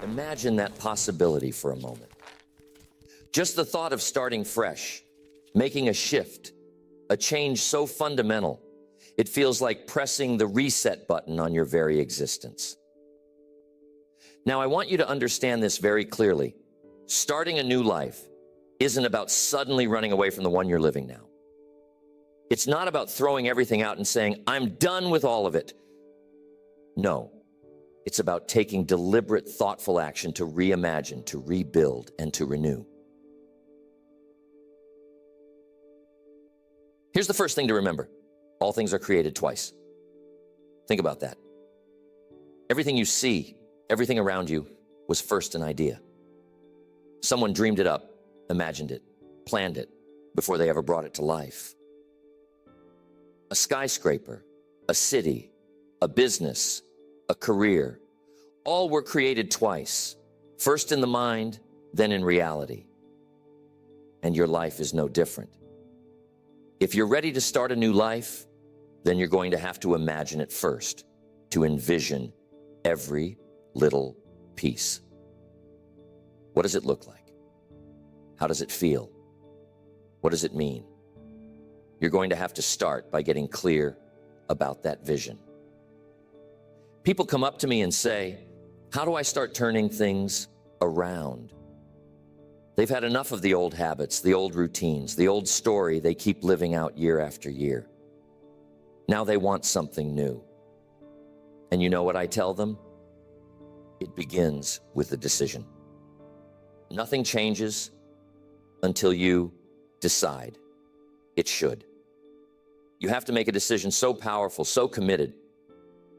Imagine that possibility for a moment. Just the thought of starting fresh, making a shift, a change so fundamental, it feels like pressing the reset button on your very existence. Now, I want you to understand this very clearly. Starting a new life isn't about suddenly running away from the one you're living now. It's not about throwing everything out and saying, I'm done with all of it. No, it's about taking deliberate, thoughtful action to reimagine, to rebuild, and to renew. Here's the first thing to remember. All things are created twice. Think about that. Everything you see, everything around you was first an idea. Someone dreamed it up, imagined it, planned it before they ever brought it to life. A skyscraper, a city, a business, a career, all were created twice, first in the mind, then in reality. And your life is no different. If you're ready to start a new life, then you're going to have to imagine it first, to envision every little piece. What does it look like? How does it feel? What does it mean? You're going to have to start by getting clear about that vision. People come up to me and say, how do I start turning things around? They've had enough of the old habits, the old routines, the old story they keep living out year after year. Now they want something new. And you know what I tell them? It begins with a decision. Nothing changes until you decide. It should. You have to make a decision so powerful, so committed,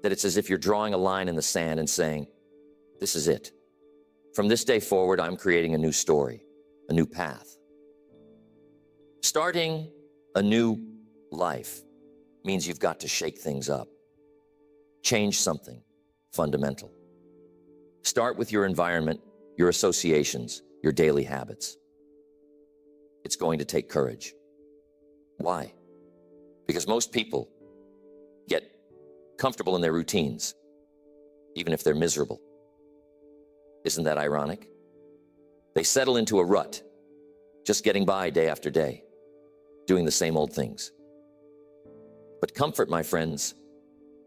that it's as if you're drawing a line in the sand and saying, this is it. From this day forward, I'm creating a new story, a new path. Starting a new life means you've got to shake things up, change something fundamental. Start with your environment, your associations, your daily habits. It's going to take courage. Why? Because most people get comfortable in their routines, even if they're miserable. Isn't that ironic? They settle into a rut, just getting by day after day, doing the same old things. But comfort, my friends,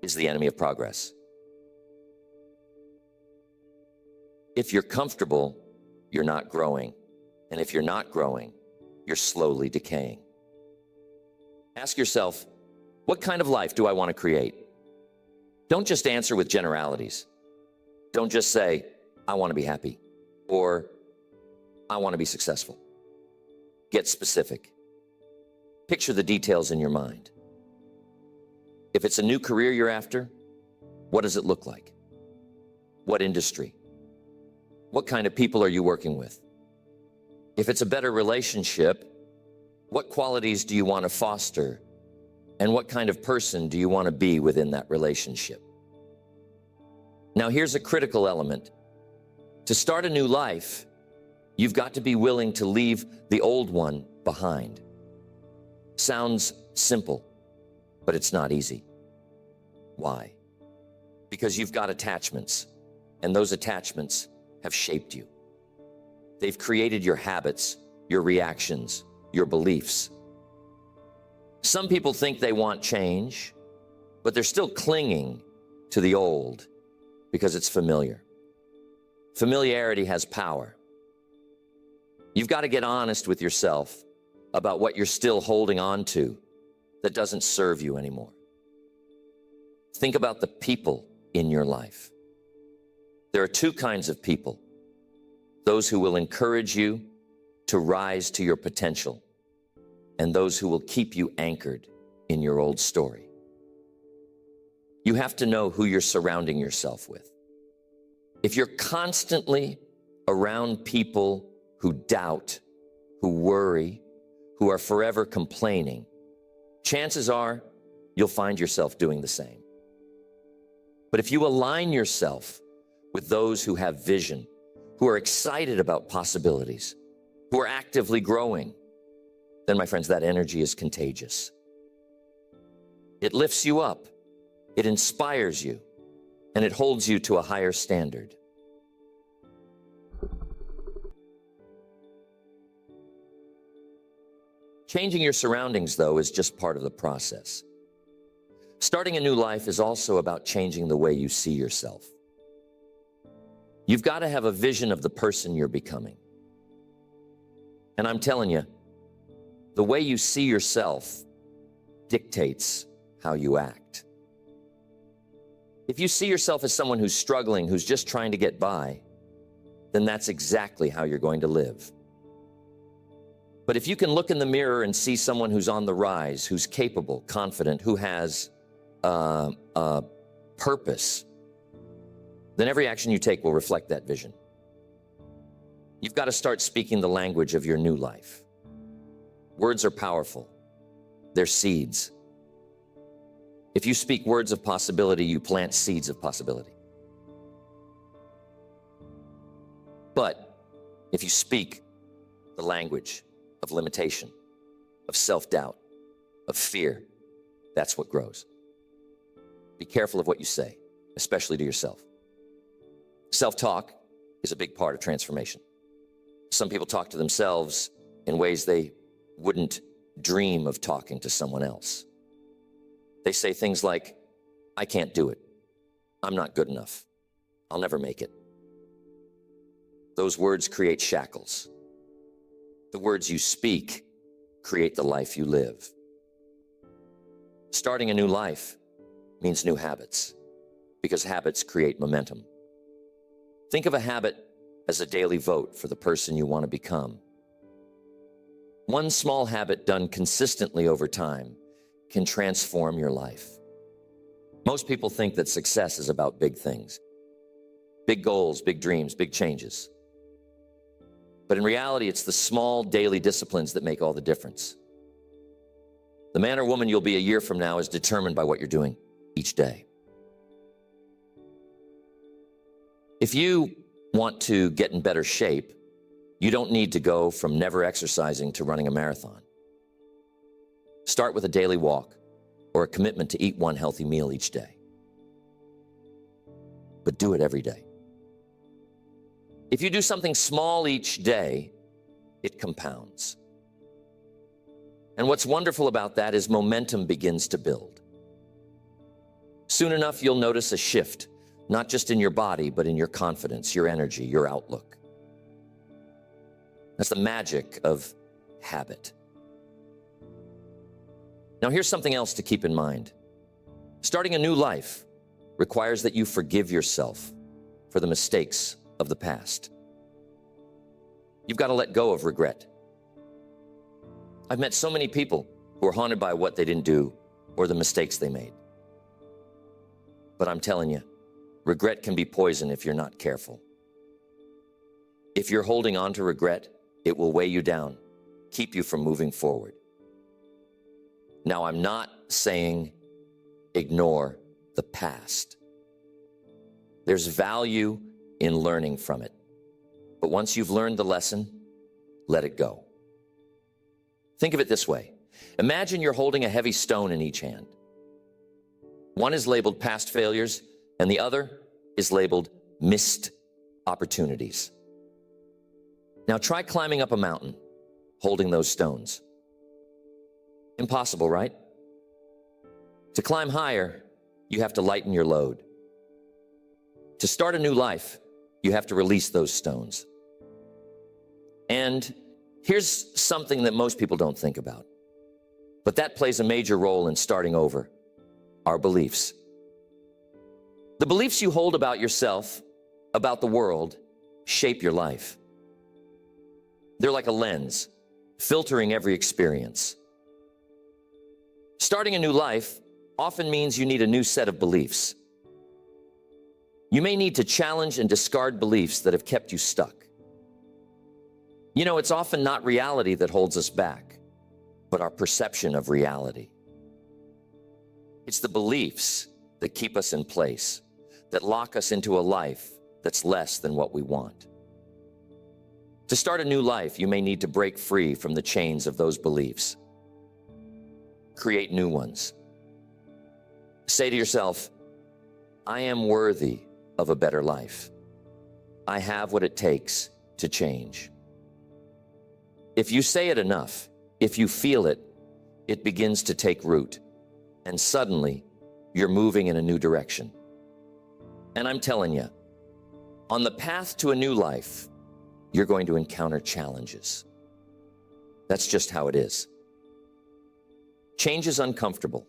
is the enemy of progress. If you're comfortable, you're not growing. And if you're not growing, you're slowly decaying. Ask yourself, what kind of life do I want to create? Don't just answer with generalities. Don't just say, I want to be happy, or I want to be successful. Get specific. Picture the details in your mind. If it's a new career you're after, what does it look like? What industry? What kind of people are you working with? If it's a better relationship, what qualities do you want to foster? And what kind of person do you want to be within that relationship? Now, here's a critical element. To start a new life, you've got to be willing to leave the old one behind. Sounds simple, but it's not easy. Why? Because you've got attachments, and those attachments have shaped you. They've created your habits, your reactions, your beliefs. Some people think they want change, but they're still clinging to the old because it's familiar. Familiarity has power. You've got to get honest with yourself about what you're still holding on to that doesn't serve you anymore. Think about the people in your life. There are two kinds of people: those who will encourage you to rise to your potential, and those who will keep you anchored in your old story. You have to know who you're surrounding yourself with. If you're constantly around people who doubt, who worry, who are forever complaining, chances are you'll find yourself doing the same. But if you align yourself with those who have vision, who are excited about possibilities, who are actively growing, then, my friends, that energy is contagious. It lifts you up, it inspires you, and it holds you to a higher standard. Changing your surroundings, though, is just part of the process. Starting a new life is also about changing the way you see yourself. You've got to have a vision of the person you're becoming. And I'm telling you, the way you see yourself dictates how you act. If you see yourself as someone who's struggling, who's just trying to get by, then that's exactly how you're going to live. But if you can look in the mirror and see someone who's on the rise, who's capable, confident, who has a purpose, then every action you take will reflect that vision. You've got to start speaking the language of your new life. Words are powerful. They're seeds. If you speak words of possibility, you plant seeds of possibility. But if you speak the language of limitation, of self-doubt, of fear, that's what grows. Be careful of what you say, especially to yourself. Self-talk is a big part of transformation. Some people talk to themselves in ways they wouldn't dream of talking to someone else. They say things like, I can't do it. I'm not good enough. I'll never make it. Those words create shackles. The words you speak create the life you live. Starting a new life means new habits, because habits create momentum. Think of a habit as a daily vote for the person you want to become. One small habit done consistently over time can transform your life. Most people think that success is about big things, big goals, big dreams, big changes. But in reality, it's the small daily disciplines that make all the difference. The man or woman you'll be a year from now is determined by what you're doing each day. If you want to get in better shape, you don't need to go from never exercising to running a marathon. Start with a daily walk or a commitment to eat one healthy meal each day. But do it every day. If you do something small each day, it compounds. And what's wonderful about that is momentum begins to build. Soon enough, you'll notice a shift, not just in your body, but in your confidence, your energy, your outlook. That's the magic of habit. Now, here's something else to keep in mind. Starting a new life requires that you forgive yourself for the mistakes of the past. You've got to let go of regret. I've met so many people who are haunted by what they didn't do or the mistakes they made. But I'm telling you, regret can be poison if you're not careful. If you're holding on to regret, it will weigh you down, keep you from moving forward. Now, I'm not saying ignore the past. There's value in learning from it. But once you've learned the lesson, let it go. Think of it this way. Imagine you're holding a heavy stone in each hand. One is labeled past failures, and the other is labeled missed opportunities. Now try climbing up a mountain, holding those stones. Impossible, right? To climb higher, you have to lighten your load. To start a new life, you have to release those stones. And here's something that most people don't think about, but that plays a major role in starting over: our beliefs. The beliefs you hold about yourself, about the world, shape your life. They're like a lens, filtering every experience. Starting a new life often means you need a new set of beliefs. You may need to challenge and discard beliefs that have kept you stuck. You know, it's often not reality that holds us back, but our perception of reality. It's the beliefs that keep us in place, that lock us into a life that's less than what we want. To start a new life, you may need to break free from the chains of those beliefs. Create new ones. Say to yourself, I am worthy of a better life. I have what it takes to change. If you say it enough, If you feel it, it begins to take root, and suddenly you're moving in a new direction. And I'm telling you, on the path to a new life, you're going to encounter challenges. That's just how it is. Change is uncomfortable,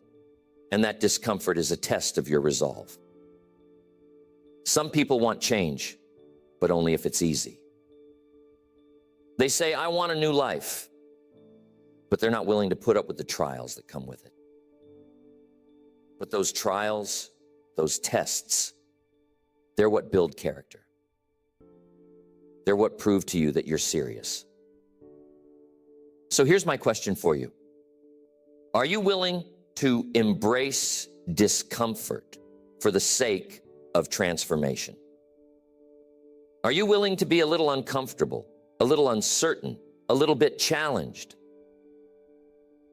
and that discomfort is a test of your resolve. Some people want change, but only if it's easy. They say, I want a new life, but they're not willing to put up with the trials that come with it. But those trials, those tests, they're what build character. They're what prove to you that you're serious. So here's my question for you. Are you willing to embrace discomfort for the sake of transformation? Are you willing to be a little uncomfortable, a little uncertain, a little bit challenged?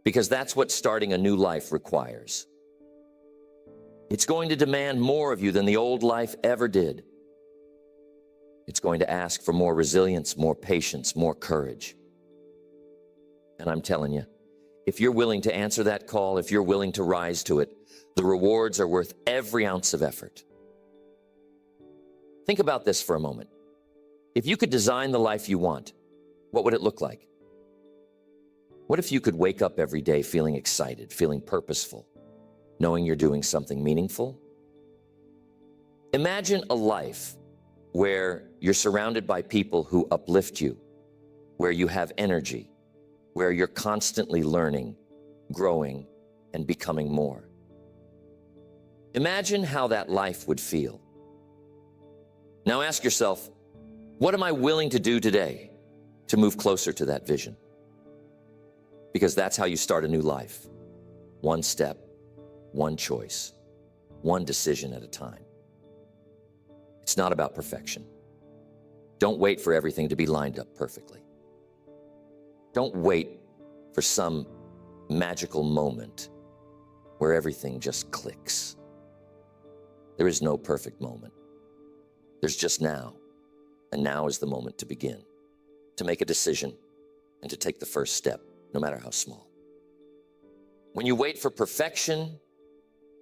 Because that's what starting a new life requires. It's going to demand more of you than the old life ever did. It's going to ask for more resilience, more patience, more courage. And I'm telling you, if you're willing to answer that call, if you're willing to rise to it, the rewards are worth every ounce of effort. Think about this for a moment. If you could design the life you want, what would it look like? What if you could wake up every day feeling excited, feeling purposeful, knowing you're doing something meaningful? Imagine a life where you're surrounded by people who uplift you, where you have energy, where you're constantly learning, growing, and becoming more. Imagine how that life would feel. Now ask yourself, what am I willing to do today to move closer to that vision? Because that's how you start a new life. One step, one choice, one decision at a time. It's not about perfection. Don't wait for everything to be lined up perfectly. Don't wait for some magical moment where everything just clicks. There is no perfect moment. There's just now, and now is the moment to begin, to make a decision and to take the first step, no matter how small. When you wait for perfection,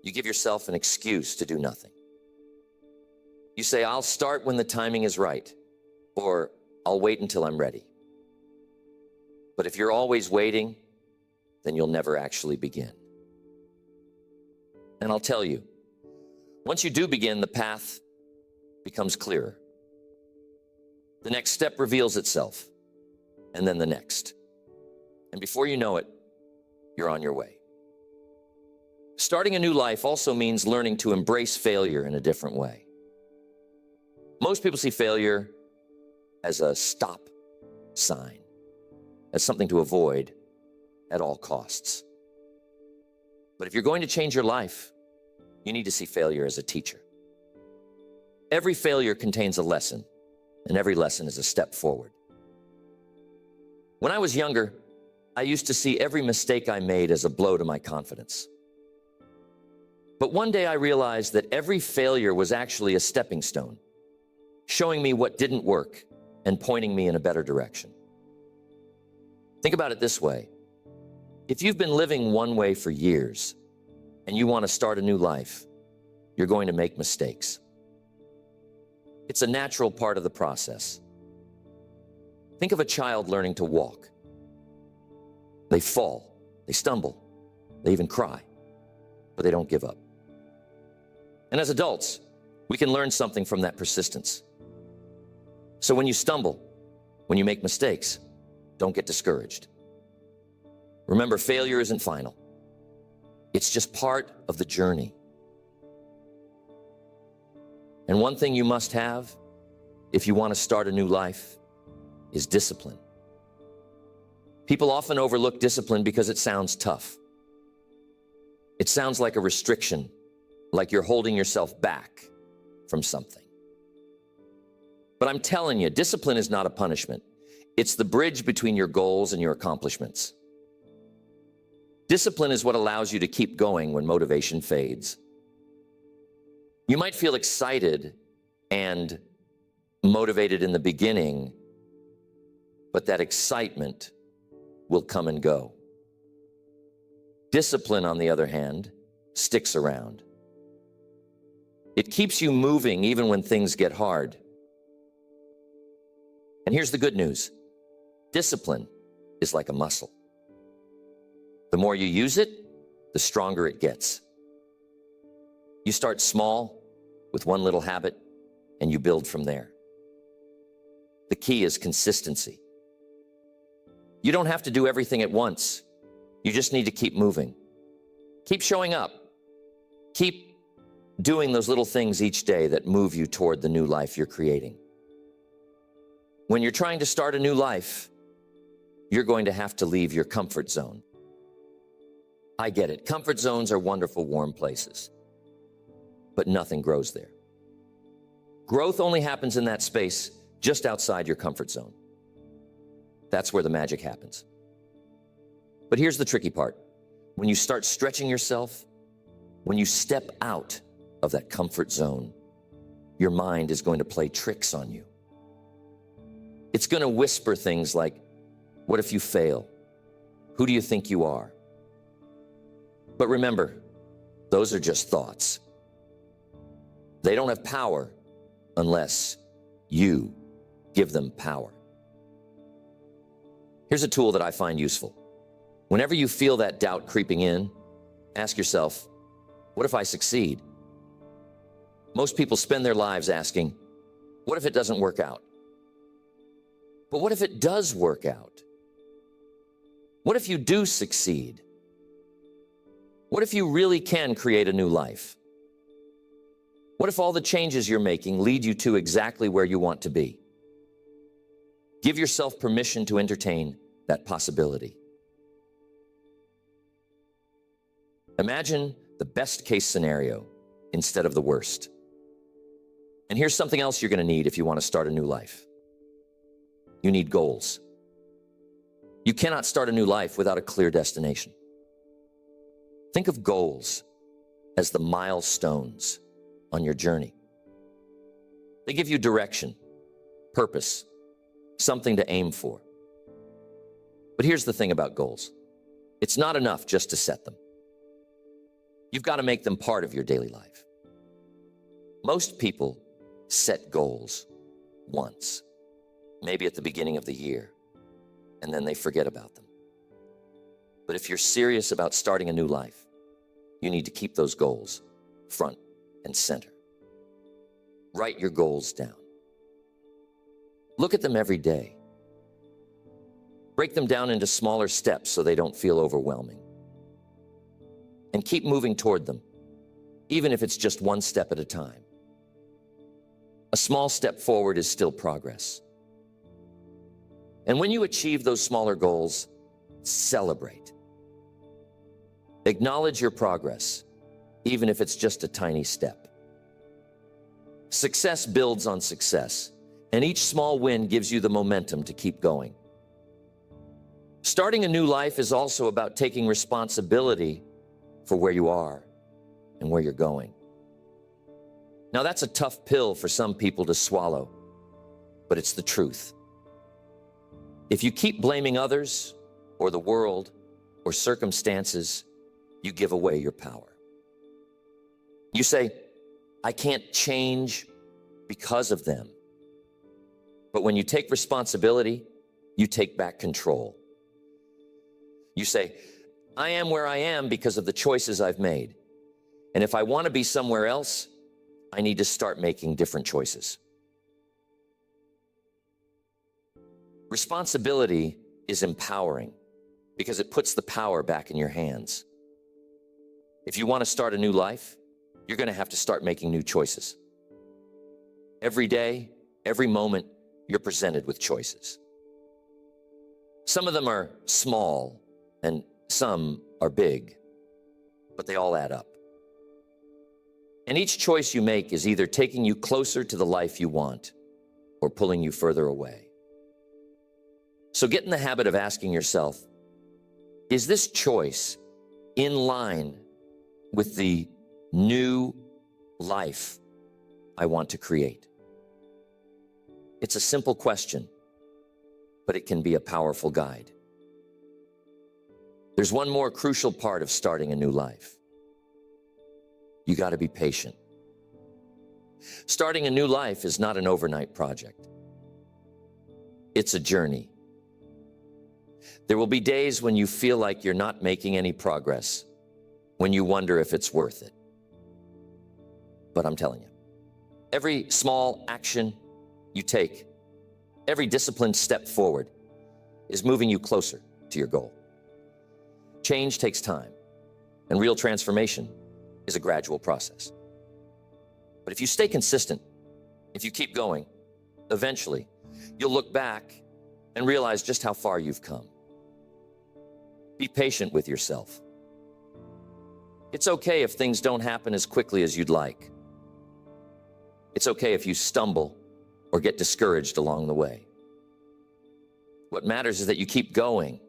you give yourself an excuse to do nothing. You say, I'll start when the timing is right, or I'll wait until I'm ready. But if you're always waiting, then you'll never actually begin. And I'll tell you, once you do begin, the path becomes clearer. The next step reveals itself, and then the next. And before you know it, you're on your way. Starting a new life also means learning to embrace failure in a different way. Most people see failure as a stop sign, as something to avoid at all costs. But if you're going to change your life, you need to see failure as a teacher. Every failure contains a lesson, and every lesson is a step forward. When I was younger, I used to see every mistake I made as a blow to my confidence. But one day I realized that every failure was actually a stepping stone, showing me what didn't work and pointing me in a better direction. Think about it this way. If you've been living one way for years and you want to start a new life, you're going to make mistakes. It's a natural part of the process. Think of a child learning to walk. They fall, they stumble, they even cry, but they don't give up. And as adults, we can learn something from that persistence. So when you stumble, when you make mistakes, don't get discouraged. Remember, failure isn't final. It's just part of the journey. And one thing you must have if you want to start a new life is discipline. People often overlook discipline because it sounds tough. It sounds like a restriction, like you're holding yourself back from something. But I'm telling you, discipline is not a punishment. It's the bridge between your goals and your accomplishments. Discipline is what allows you to keep going when motivation fades. You might feel excited and motivated in the beginning, but that excitement will come and go. Discipline, on the other hand, sticks around. It keeps you moving even when things get hard. And here's the good news. Discipline is like a muscle. The more you use it, the stronger it gets. You start small with one little habit, and you build from there. The key is consistency. You don't have to do everything at once. You just need to keep moving. Keep showing up. Keep doing those little things each day that move you toward the new life you're creating. When you're trying to start a new life, you're going to have to leave your comfort zone. I get it. Comfort zones are wonderful, warm places, but nothing grows there. Growth only happens in that space just outside your comfort zone. That's where the magic happens. But here's the tricky part. When you start stretching yourself, when you step out of that comfort zone, your mind is going to play tricks on you. It's going to whisper things like, what if you fail? Who do you think you are? But remember, those are just thoughts. They don't have power unless you give them power. Here's a tool that I find useful. Whenever you feel that doubt creeping in, ask yourself, what if I succeed? Most people spend their lives asking, what if it doesn't work out? But what if it does work out? What if you do succeed? What if you really can create a new life? What if all the changes you're making lead you to exactly where you want to be? Give yourself permission to entertain that possibility. Imagine the best case scenario instead of the worst. And here's something else you're going to need if you want to start a new life. You need goals. You cannot start a new life without a clear destination. Think of goals as the milestones on your journey. They give you direction, purpose, something to aim for. But here's the thing about goals. It's not enough just to set them. You've got to make them part of your daily life. Most people set goals once, maybe at the beginning of the year, and then they forget about them. But if you're serious about starting a new life, you need to keep those goals front and center. Write your goals down. Look at them every day. Break them down into smaller steps so they don't feel overwhelming. And keep moving toward them, even if it's just one step at a time. A small step forward is still progress. And when you achieve those smaller goals, celebrate. Acknowledge your progress, even if it's just a tiny step. Success builds on success, and each small win gives you the momentum to keep going. Starting a new life is also about taking responsibility for where you are and where you're going. Now, that's a tough pill for some people to swallow, but it's the truth. If you keep blaming others or the world or circumstances, you give away your power. You say, I can't change because of them. But when you take responsibility, you take back control. You say, I am where I am because of the choices I've made. And if I want to be somewhere else, I need to start making different choices. Responsibility is empowering because it puts the power back in your hands. If you want to start a new life, you're going to have to start making new choices. Every day, every moment, you're presented with choices. Some of them are small and some are big, but they all add up. And each choice you make is either taking you closer to the life you want or pulling you further away. So get in the habit of asking yourself, is this choice in line with the new life I want to create? It's a simple question, but it can be a powerful guide. There's one more crucial part of starting a new life. You got to be patient. Starting a new life is not an overnight project. It's a journey. There will be days when you feel like you're not making any progress, when you wonder if it's worth it. But I'm telling you, every small action you take, every disciplined step forward is moving you closer to your goal. Change takes time, and real transformation is a gradual process. But if you stay consistent, if you keep going, eventually you'll look back and realize just how far you've come. Be patient with yourself. It's okay if things don't happen as quickly as you'd like. It's okay if you stumble or get discouraged along the way. What matters is that you keep going.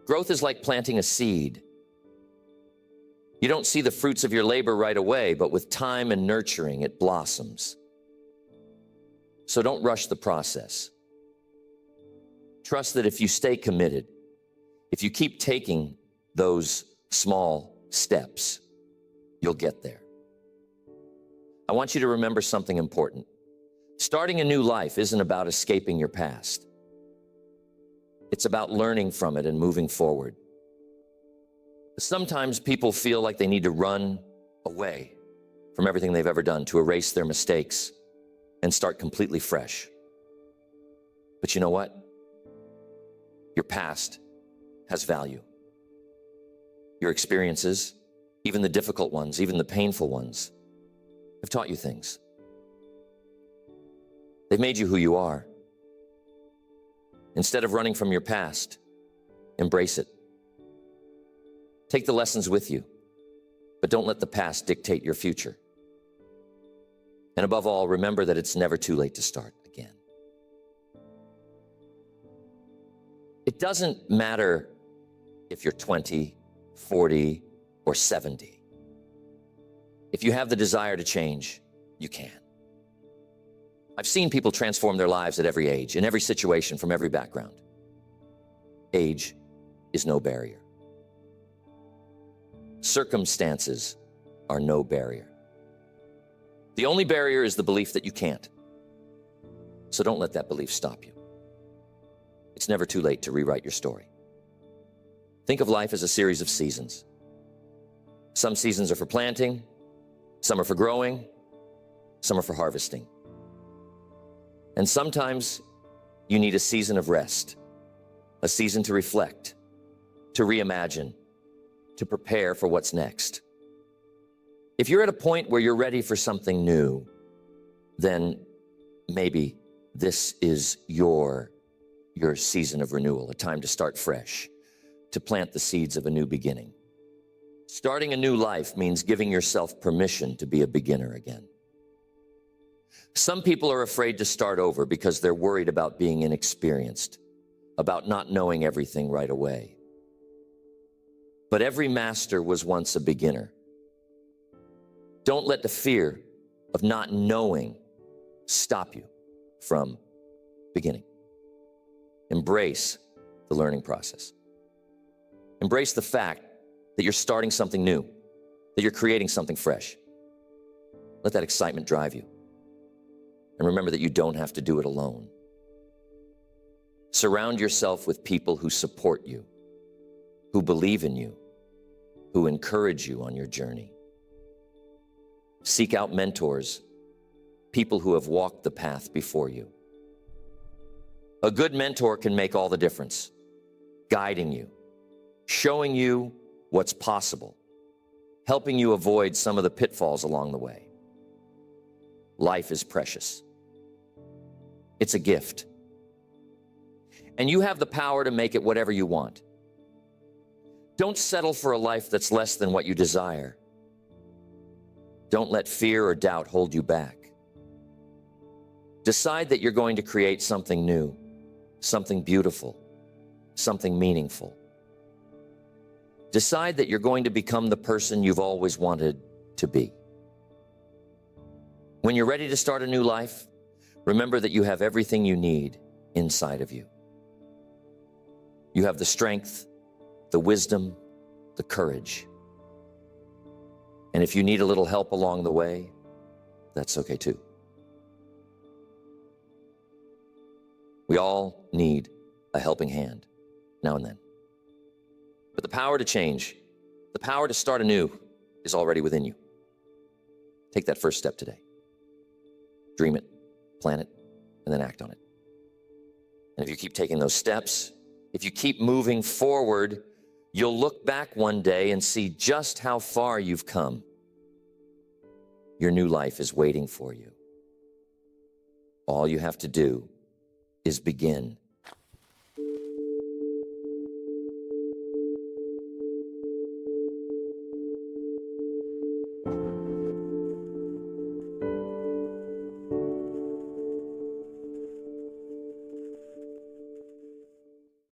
Growth is like planting a seed. You don't see the fruits of your labor right away, but with time and nurturing, it blossoms. So don't rush the process. Trust that if you stay committed, if you keep taking those small steps, you'll get there. I want you to remember something important. Starting a new life isn't about escaping your past. It's about learning from it and moving forward. Sometimes people feel like they need to run away from everything they've ever done, to erase their mistakes and start completely fresh. But you know what? Your past has value. Your experiences, even the difficult ones, even the painful ones, have taught you things. They've made you who you are. Instead of running from your past, embrace it. Take the lessons with you, but don't let the past dictate your future. And above all, remember that it's never too late to start again. It doesn't matter if you're 20, 40, or 70. If you have the desire to change, you can. I've seen people transform their lives at every age, in every situation, from every background. Age is no barrier. Circumstances are no barrier. The only barrier is the belief that you can't. So don't let that belief stop you. It's never too late to rewrite your story. Think of life as a series of seasons. Some seasons are for planting, some are for growing, some are for harvesting. And sometimes you need a season of rest, a season to reflect, to reimagine, to prepare for what's next. If you're at a point where you're ready for something new, then maybe this is your season of renewal, a time to start fresh, to plant the seeds of a new beginning. Starting a new life means giving yourself permission to be a beginner again. Some people are afraid to start over because they're worried about being inexperienced, about not knowing everything right away. But every master was once a beginner. Don't let the fear of not knowing stop you from beginning. Embrace the learning process. Embrace the fact that you're starting something new, that you're creating something fresh. Let that excitement drive you. And remember that you don't have to do it alone. Surround yourself with people who support you, who believe in you, who encourage you on your journey. Seek out mentors, people who have walked the path before you. A good mentor can make all the difference, guiding you, showing you what's possible, helping you avoid some of the pitfalls along the way. Life is precious. It's a gift. And you have the power to make it whatever you want. Don't settle for a life that's less than what you desire. Don't let fear or doubt hold you back. Decide that you're going to create something new, something beautiful, something meaningful. Decide that you're going to become the person you've always wanted to be. When you're ready to start a new life, remember that you have everything you need inside of you. You have the strength, the wisdom, the courage. And if you need a little help along the way, that's okay too. We all need a helping hand now and then. But the power to change, the power to start anew is already within you. Take that first step today. Dream it, plan it, and then act on it. And if you keep taking those steps, if you keep moving forward, you'll look back one day and see just how far you've come. Your new life is waiting for you. All you have to do is begin